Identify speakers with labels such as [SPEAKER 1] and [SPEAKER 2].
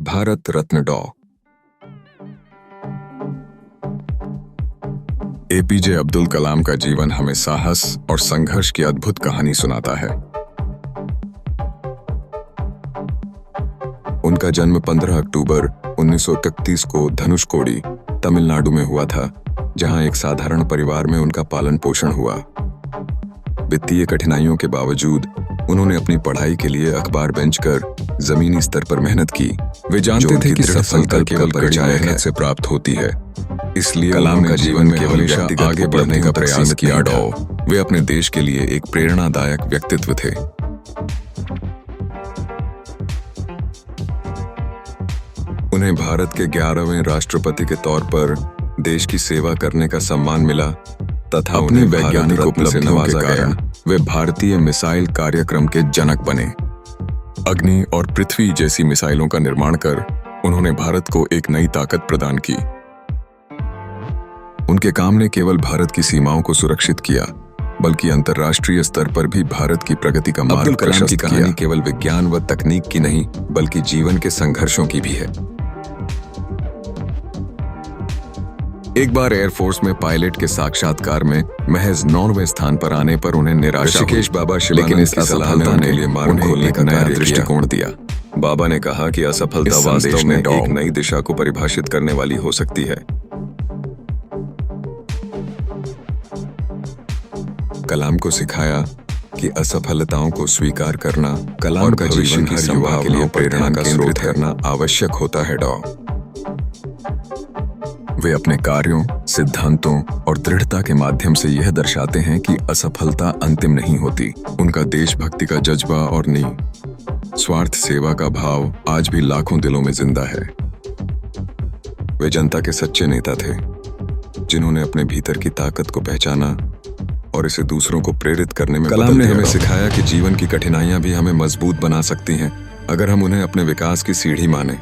[SPEAKER 1] भारत रत्न डॉ. एपीजे अब्दुल कलाम का जीवन हमें साहस और संघर्ष की अद्भुत कहानी सुनाता है। उनका जन्म 15 अक्टूबर 1931 को धनुषकोडी, तमिलनाडु में हुआ था, जहां एक साधारण परिवार में उनका पालन पोषण हुआ। वित्तीय कठिनाइयों के बावजूद उन्होंने अपनी पढ़ाई के लिए अखबार बेंचकर जमीनी स्तर पर मेहनत की। वे जानते थे कि सफलता केवल कड़ी मेहनत से प्राप्त होती है, इसलिए कलाम का जीवन में हमेशा आगे बढ़ने का प्रयास किया। वे अपने देश के लिए एक प्रेरणादायक व्यक्तित्व थे। उन्हें भारत के 11वें राष्ट्रपति के तौर पर देश की सेवा करने का सम्मान मिला तथा उन्हें वैज्ञानिक उपलब्धियों से नवाजा गया। वे भारतीय मिसाइल कार्यक्रम के जनक बने। अग्नि और पृथ्वी जैसी मिसाइलों का निर्माण कर उन्होंने भारत को एक नई ताकत प्रदान की। उनके काम ने केवल भारत की सीमाओं को सुरक्षित किया, बल्कि अंतर्राष्ट्रीय स्तर पर भी भारत की प्रगति का मार्ग प्रशस्त किया। अब्दुल कलाम की कहानी केवल विज्ञान व तकनीक की नहीं, बल्कि जीवन के संघर्षों की भी है। एक बार एयरफोर्स में पायलट के साक्षात्कार में महज 9वें स्थान पर आने पर उन्हें निराशा हुई। ऋषिकेश बाबा शिवानंद की असफलता ने लिए मार्ग खोलने का नया दृष्टिकोण दिया। बाबा ने कहा कि असफलता वास्तव में एक नई दिशा को परिभाषित करने वाली हो सकती है। कलाम को सिखाया कि असफलताओं को स्वीकार करना, कलाम का जीवन की संभावना के लिए प्रेरणा का स्रोत करना आवश्यक होता है। वे अपने कार्यों, सिद्धांतों और दृढ़ता के माध्यम से यह दर्शाते हैं कि असफलता अंतिम नहीं होती। उनका देशभक्ति का जज्बा और निस्वार्थ सेवा का भाव आज भी लाखों दिलों में जिंदा है। वे जनता के सच्चे नेता थे, जिन्होंने अपने भीतर की ताकत को पहचाना और इसे दूसरों को प्रेरित करने में कलाम ने हमें सिखाया कि जीवन की कठिनाइयां भी हमें मजबूत बना सकती हैं, अगर हम उन्हें अपने विकास की सीढ़ी माने।